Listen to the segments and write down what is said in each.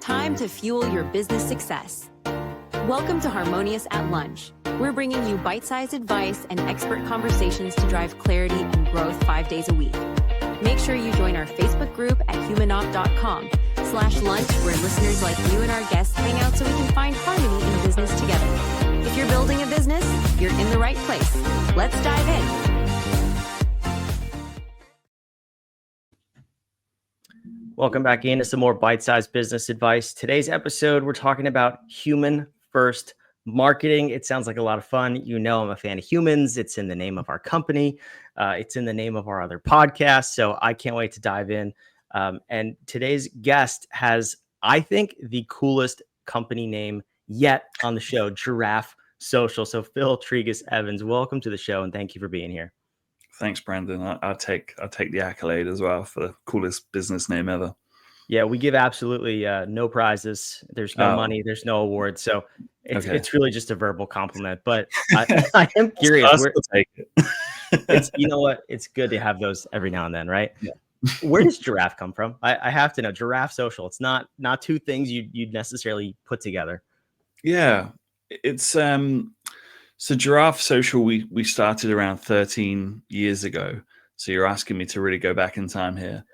Time to fuel your business success. Welcome to Harmonious at Lunch. We're bringing you bite-sized advice and expert conversations to drive clarity and growth 5 days a week. Make sure you join our Facebook group at humanopt.com/lunch, where listeners like you and our guests hang out so we can find harmony in business together. If you're building a business, you're in the right place. Let's dive in. Welcome back into some more bite-sized business advice. Today's episode, we're talking about human-first marketing. It sounds like a lot of fun. You know, I'm a fan of humans. It's in the name of our company. It's in the name of our other podcast. So I can't wait to dive in. And today's guest has, I think, the coolest company name yet on the show, Giraffe Social. So Phil Tregus Evans, welcome to the show, and thank you for being here. Thanks, Brandon. I'll take the accolade as well for the coolest business name ever. Yeah, we give absolutely no prizes. There's no money. There's no awards. So it's really just a verbal compliment. But I am curious. I'll take it. You know what? It's good to have those every now and then, right? Yeah. Where does Giraffe come from? I have to know. Giraffe Social. It's not two things you'd necessarily put together. Yeah, it's so Giraffe Social, we started around 13 years ago. So you're asking me to really go back in time here.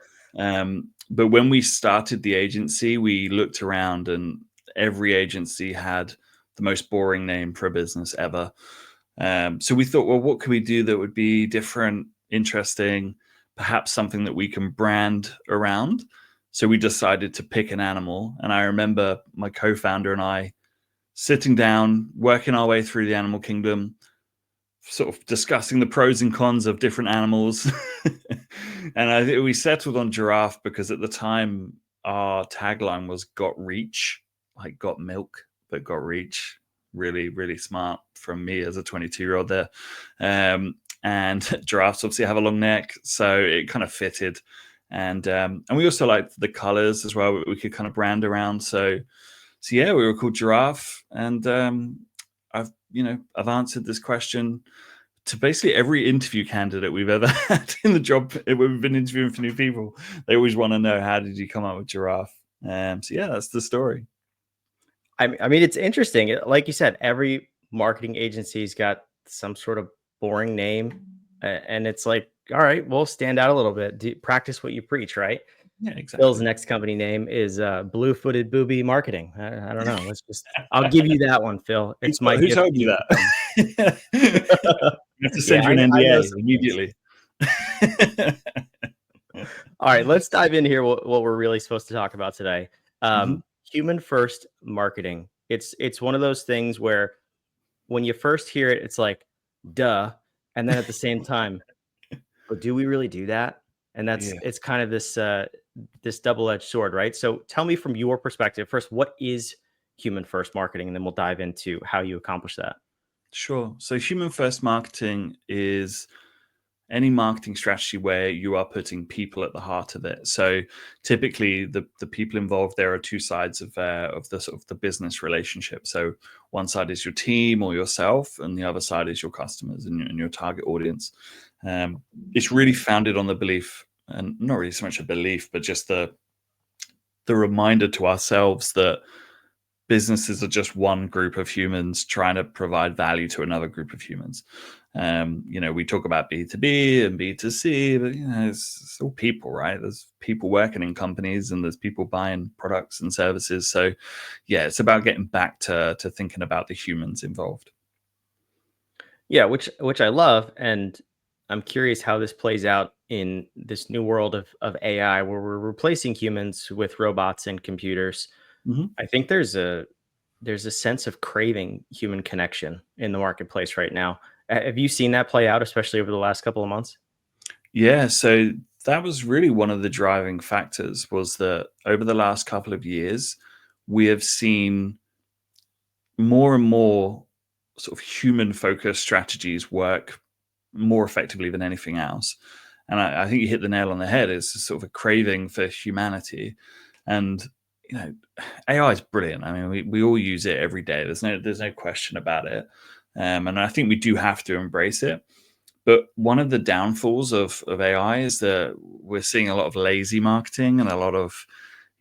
But when we started the agency, we looked around and every agency had the most boring name for a business ever. So we thought, well, what could we do that would be different, interesting, perhaps something that we can brand around? So we decided to pick an animal. And I remember my co-founder and I sitting down, working our way through the animal kingdom, sort of discussing the pros and cons of different animals. And I think we settled on giraffe because at the time our tagline was got reach, like got milk, but got reach. Really, really smart from me as a 22-year-old there. And giraffes obviously have a long neck, so it kind of fitted. And we also liked the colors as well. We could kind of brand around. So yeah, we were called Giraffe, and I've answered this question to basically every interview candidate we've ever had in the job. We've been interviewing for new people. They always want to know, how did you come up with Giraffe? So yeah, that's the story. I mean, it's interesting. Like you said, every marketing agency's got some sort of boring name, and it's like, all right, we'll stand out a little bit. Practice what you preach, right? Yeah, exactly. Phil's next company name is Blue-Footed Booby Marketing. I don't know. I'll give you that one, Phil. It's my Who told you that? You have to send you an NDA immediately. All right, let's dive in here. What we're really supposed to talk about today. Human first marketing. It's one of those things where when you first hear it, it's like, duh. And then at the same time, but do we really do that? And it's kind of this double-edged sword, right? So tell me from your perspective, first, what is human first marketing? And then we'll dive into how you accomplish that. Sure. So human first marketing is any marketing strategy where you are putting people at the heart of it. So typically the people involved, there are two sides of the sort of the business relationship. So one side is your team or yourself, and the other side is your customers and your target audience. It's really founded on the belief, and not really so much a belief, but just the reminder to ourselves that businesses are just one group of humans trying to provide value to another group of humans. We talk about B2B and B2C, but it's all people, right? There's people working in companies and there's people buying products and services. So yeah, it's about getting back to thinking about the humans involved. Yeah, which I love. And I'm curious how this plays out in this new world of AI, where we're replacing humans with robots and computers. I think there's a sense of craving human connection in the marketplace right now. Have you seen that play out, especially over the last couple of months? Yeah, so that was really one of the driving factors, was that over the last couple of years, we have seen more and more sort of human-focused strategies work more effectively than anything else. And I think you hit the nail on the head. It's sort of a craving for humanity. And AI is brilliant. I mean, we all use it every day. There's no question about it. And I think we do have to embrace it. But one of the downfalls of AI is that we're seeing a lot of lazy marketing and a lot of,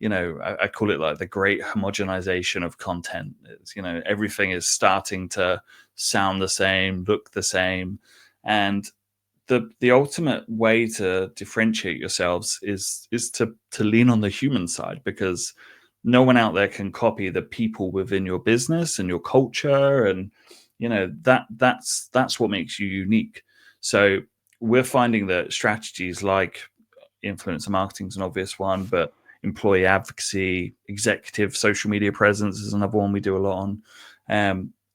I call it like the great homogenization of content. It's, everything is starting to sound the same, look the same. And the ultimate way to differentiate yourselves is to lean on the human side, because no one out there can copy the people within your business and your culture, and that's what makes you unique. So we're finding that strategies like influencer marketing is an obvious one, but employee advocacy, executive social media presence is another one we do a lot on.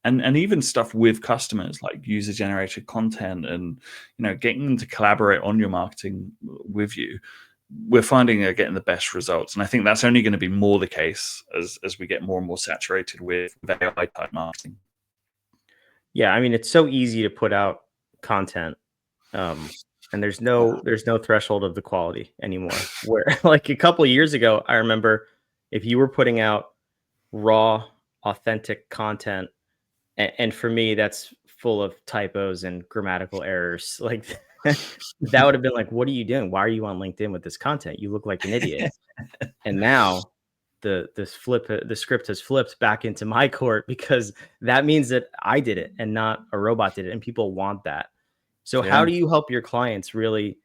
And even stuff with customers like user generated content, and getting them to collaborate on your marketing with you. We're finding they're getting the best results, and I think that's only going to be more the case as we get more and more saturated with AI type marketing. Yeah, I mean, it's so easy to put out content, and there's no threshold of the quality anymore. Where like a couple of years ago, I remember if you were putting out raw, authentic content, and for me, that's full of typos and grammatical errors. Like that would have been like, what are you doing? Why are you on LinkedIn with this content? You look like an idiot. And now the script has flipped back into my court, because that means that I did it and not a robot did it, and people want that. So how Yeah. do you help your clients really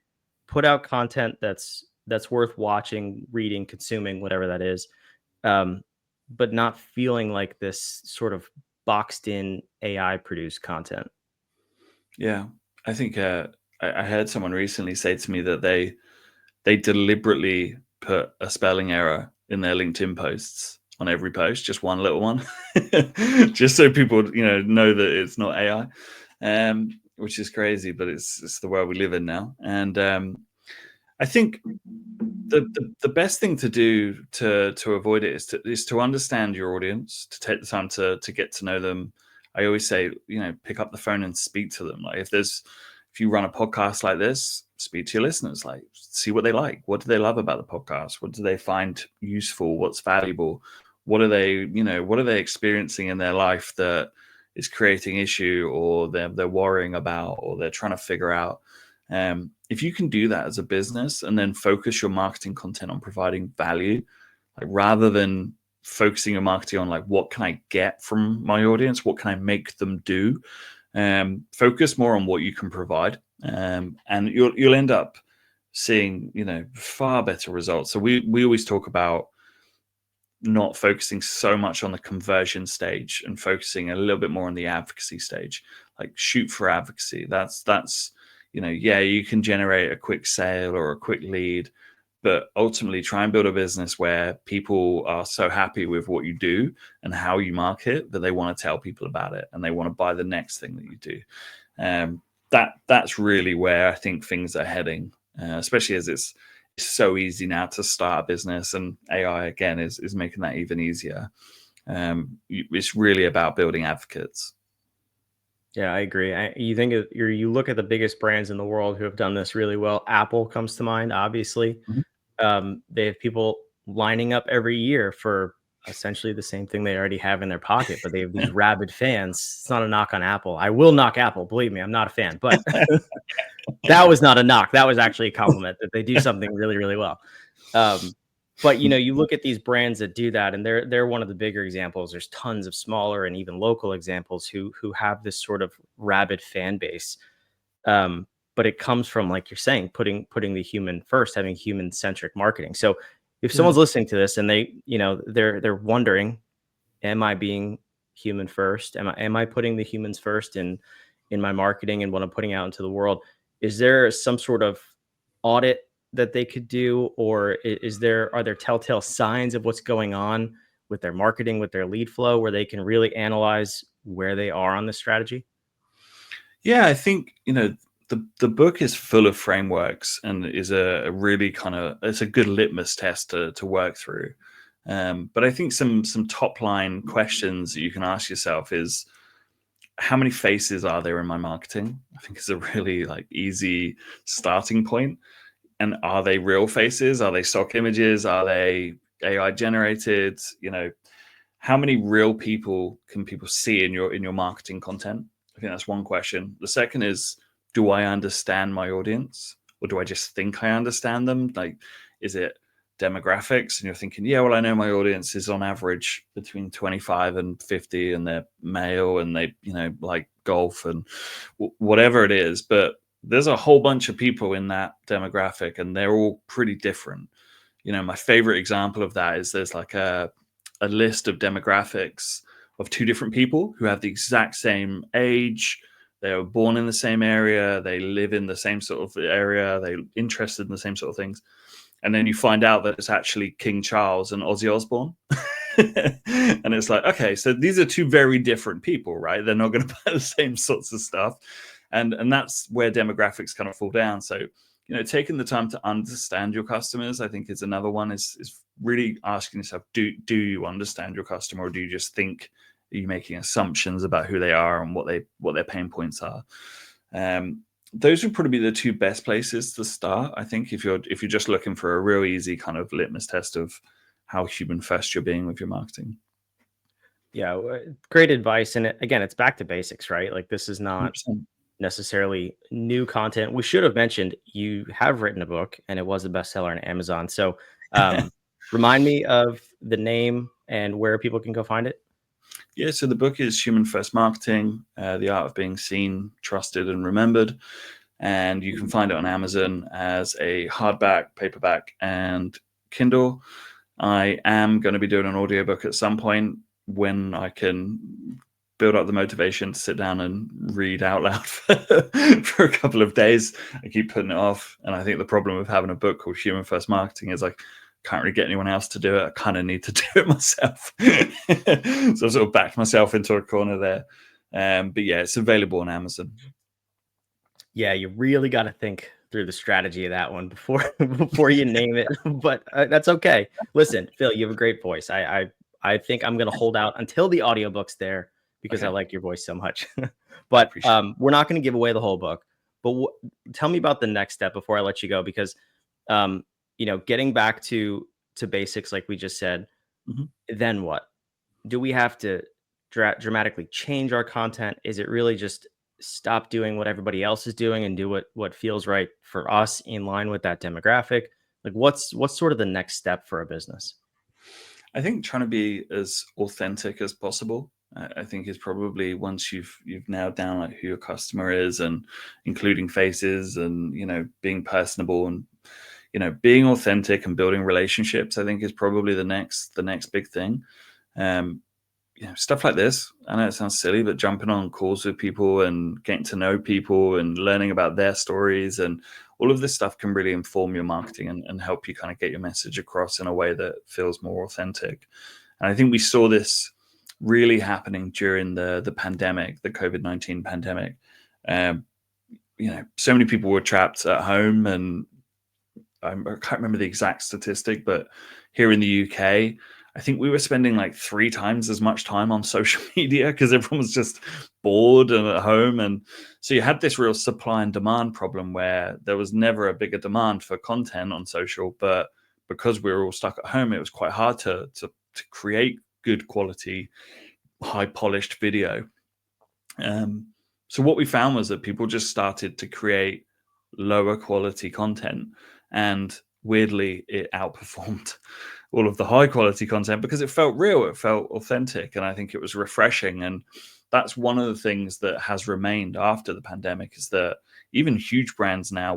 put out content that's worth watching, reading, consuming, whatever that is, but not feeling like this sort of boxed in AI produced content? Yeah, I think I heard someone recently say to me that they deliberately put a spelling error in their LinkedIn posts on every post, just one little one, just so people know that it's not AI, which is crazy, but it's the world we live in now. And I think the best thing to do to avoid it is to understand your audience, to take the time to get to know them. I always say, pick up the phone and speak to them. Like if you run a podcast like this, speak to your listeners, like see what they like. What do they love about the podcast? What do they find useful? What's valuable? What are they experiencing in their life that is creating issue, or they're worrying about, or they're trying to figure out? If you can do that as a business and then focus your marketing content on providing value, like rather than focusing your marketing on like, what can I get from my audience? What can I make them do? Focus more on what you can provide. And you'll end up seeing, far better results. So we always talk about not focusing so much on the conversion stage and focusing a little bit more on the advocacy stage. Like shoot for advocacy. That's yeah, you can generate a quick sale or a quick lead, but ultimately try and build a business where people are so happy with what you do and how you market that they want to tell people about it and they want to buy the next thing that you do. That's really where I think things are heading, especially as it's so easy now to start a business, and AI again is making that even easier. It's really about building advocates. Yeah, I agree. You look at the biggest brands in the world who have done this really well. Apple comes to mind, obviously. They have people lining up every year for essentially the same thing they already have in their pocket, but they have these rabid fans. It's not a knock on Apple. I will knock Apple. Believe me, I'm not a fan, but that was not a knock. That was actually a compliment that they do something really, really well. But you look at these brands that do that, and they're one of the bigger examples. There's tons of smaller and even local examples who have this sort of rabid fan base. But it comes from, like you're saying, putting the human first, having human centric marketing. So if someone's listening to this and they're wondering, am I being human first? Am I putting the humans first in my marketing and what I'm putting out into the world? Is there some sort of audit that they could do, or are there telltale signs of what's going on with their marketing, with their lead flow, where they can really analyze where they are on this strategy? Yeah, I think the book is full of frameworks and is a really it's a good litmus test to work through. But I think some top line questions that you can ask yourself is, how many faces are there in my marketing? I think it's a really easy starting point. And are they real faces? Are they stock images? Are they AI generated? How many real people can people see in your marketing content? I think that's one question. The second is, do I understand my audience, or do I just think I understand them? Like, is it demographics and you're thinking, yeah, well, I know my audience is on average between 25 and 50 and they're male and they, like golf and whatever it is. But there's a whole bunch of people in that demographic and they're all pretty different. My favorite example of that is there's like a list of demographics of two different people who have the exact same age. They were born in the same area. They live in the same sort of area. They're interested in the same sort of things. And then you find out that it's actually King Charles and Ozzy Osbourne. And it's like, okay, so these are two very different people, right? They're not going to buy the same sorts of stuff. And that's where demographics kind of fall down. So, taking the time to understand your customers, I think is another one, is really asking yourself, do you understand your customer, or do you just think, are you making assumptions about who they are and what their pain points are? Those would probably be the two best places to start, I think, if you're just looking for a real easy kind of litmus test of how human first you're being with your marketing. Yeah, great advice. And again, it's back to basics, right? Like, this is not 100%. necessarily new content. We should have mentioned you have written a book and it was a bestseller on Amazon. So remind me of the name and where people can go find it. Yeah, so the book is Human First Marketing, The Art of Being Seen, Trusted, and Remembered. And you can find it on Amazon as a hardback, paperback, and Kindle. I am going to be doing an audiobook at some point when I can build up the motivation to sit down and read out loud for a couple of days. I keep putting it off. And I think the problem with having a book called Human First Marketing is like, can't really get anyone else to do it. I kind of need to do it myself. So I've sort of backed myself into a corner there. But yeah, it's available on Amazon. Yeah, you really got to think through the strategy of that one before you name it. But that's okay. Listen, Phil, you have a great voice. I think I'm going to hold out until the audiobook's there because I like your voice so much. But we're not going to give away the whole book. But tell me about the next step before I let you go, because getting back to basics, like we just said, then what? Do we have to dramatically change our content? Is it really just stop doing what everybody else is doing and do what feels right for us in line with that demographic? Like, what's sort of the next step for a business? I think trying to be as authentic as possible, I think, is probably, once you've nailed down like who your customer is, and including faces, and being personable, and being authentic and building relationships, I think is probably the next big thing. Stuff like this, I know it sounds silly, but jumping on calls with people and getting to know people and learning about their stories and all of this stuff can really inform your marketing and help you kind of get your message across in a way that feels more authentic. And I think we saw this really happening during the pandemic, the COVID-19 pandemic. So many people were trapped at home, and I can't remember the exact statistic, but here in the UK, I think we were spending like 3 times as much time on social media because everyone was just bored and at home. And so you had this real supply and demand problem where there was never a bigger demand for content on social, but because we were all stuck at home, it was quite hard to create good quality, high polished video. So what we found was that people just started to create lower quality content, and weirdly it outperformed all of the high quality content because it felt real, it felt authentic, and I think it was refreshing. And that's one of the things that has remained after the pandemic, is that even huge brands now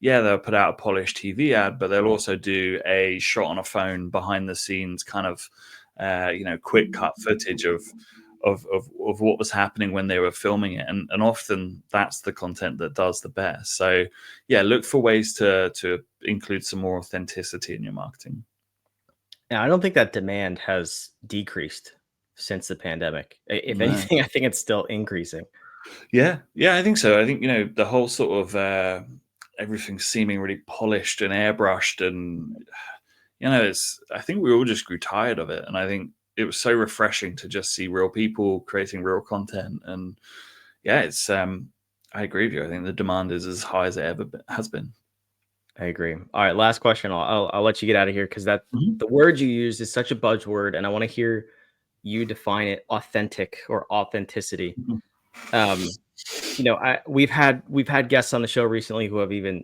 they'll put out a polished TV ad, but they'll also do a shot on a phone behind the scenes kind of quick cut footage of what was happening when they were filming it, and often that's the content that does the best. So yeah, look for ways to include some more authenticity in your marketing. Now, I don't think that demand has decreased since the pandemic. If anything, I think it's still increasing. Yeah, I think so. I think the whole sort of everything seeming really polished and airbrushed, and I think we all just grew tired of it, and I think it was so refreshing to just see real people creating real content. And yeah, it's I agree with you. I think the demand is as high as it ever has been. I agree. All right, last question. I'll let you get out of here because the word you used is such a buzzword, and I want to hear you define it: authentic or authenticity. We've had guests on the show recently who have even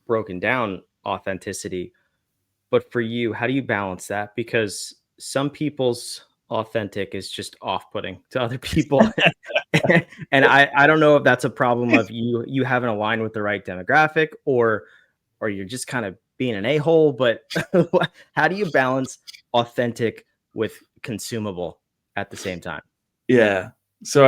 broken down authenticity. But for you, how do you balance that? Because some people's authentic is just off-putting to other people. And I don't know if that's a problem of you haven't aligned with the right demographic, or you're just kind of being an a-hole, but how do you balance authentic with consumable at the same time? Yeah. So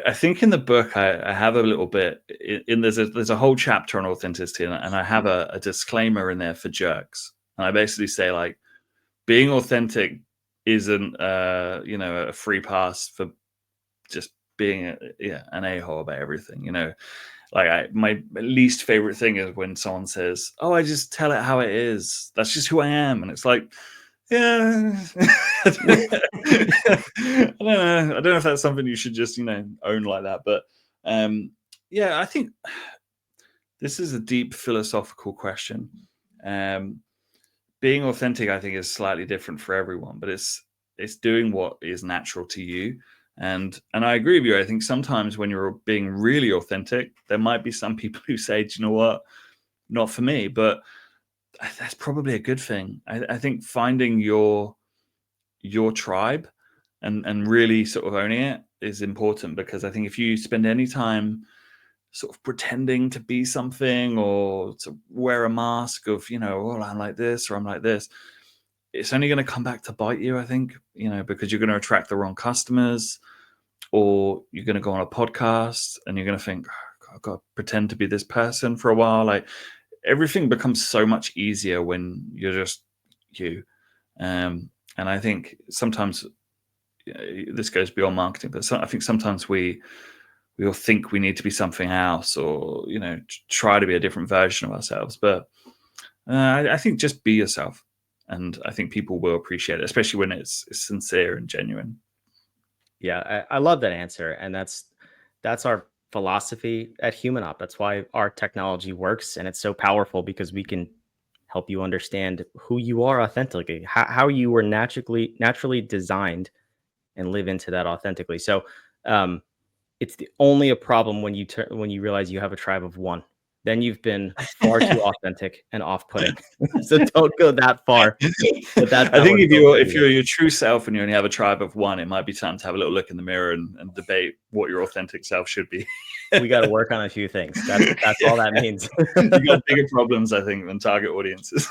I think in the book I have a little bit in there's a whole chapter on authenticity, and I have a disclaimer in there for jerks. And I basically say, like, being authentic isn't a free pass for just being an a-hole about everything. Like, my least favorite thing is when someone says, "Oh, I just tell it how it is. That's just who I am." And it's like, yeah. I don't know. I don't know if that's something you should just, own like that. But yeah, I think this is a deep philosophical question. Being authentic, I think, is slightly different for everyone, but it's doing what is natural to you. And I agree with you. I think sometimes when you're being really authentic, there might be some people who say, "Do you know what? Not for me." But that's probably a good thing. I think finding your tribe and really sort of owning it is important, because I think if you spend any time sort of pretending to be something, or to wear a mask of, "Oh, I'm like this," or "I'm like this," it's only going to come back to bite you, I think, because you're going to attract the wrong customers, or you're going to go on a podcast and you're going to think, "Oh, I've got to pretend to be this person for a while." Like, everything becomes so much easier when you're just you. And I think sometimes this goes beyond marketing, but I think sometimes we all think we need to be something else, or try to be a different version of ourselves. But I think just be yourself, and I think people will appreciate it, especially when it's sincere and genuine. Yeah, I love that answer. And that's our philosophy at Human Op. That's why our technology works, and it's so powerful, because we can help you understand who you are authentically, how you were naturally designed, and live into that authentically. So it's only a problem when you realize you have a tribe of one. Then you've been far too authentic and off-putting. So don't go that far. But I think if you're your true self and you only have a tribe of one, it might be time to have a little look in the mirror and debate what your authentic self should be. We got to work on a few things. That's all that means. You got bigger problems, I think, than target audiences.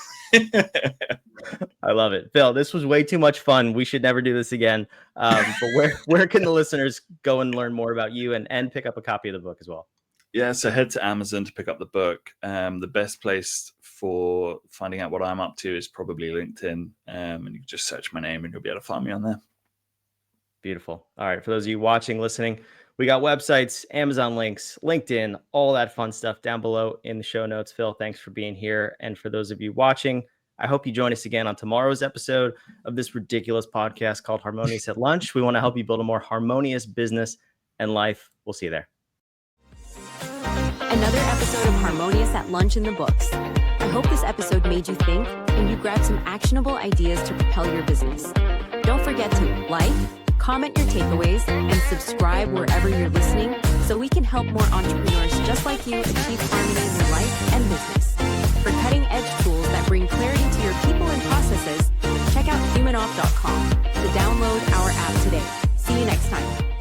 I love it. Phil, this was way too much fun. We should never do this again. But where can the listeners go and learn more about you, and pick up a copy of the book as well? Yeah, so head to Amazon to pick up the book. The best place for finding out what I'm up to is probably LinkedIn. And you can just search my name and you'll be able to find me on there. Beautiful. All right. For those of you watching, listening, we got websites, Amazon links, LinkedIn, all that fun stuff down below in the show notes. Phil, thanks for being here. And for those of you watching, I hope you join us again on tomorrow's episode of this ridiculous podcast called Harmonious at Lunch. We want to help you build a more harmonious business and life. We'll see you there. Another episode of Harmonious at Lunch in the books. I hope this episode made you think and you grabbed some actionable ideas to propel your business. Don't forget to like, comment your takeaways, and subscribe wherever you're listening, so we can help more entrepreneurs just like you achieve harmony in their life and business. For cutting-edge tools that bring clarity to your people and processes, check out humanoff.com to download our app today. See you next time.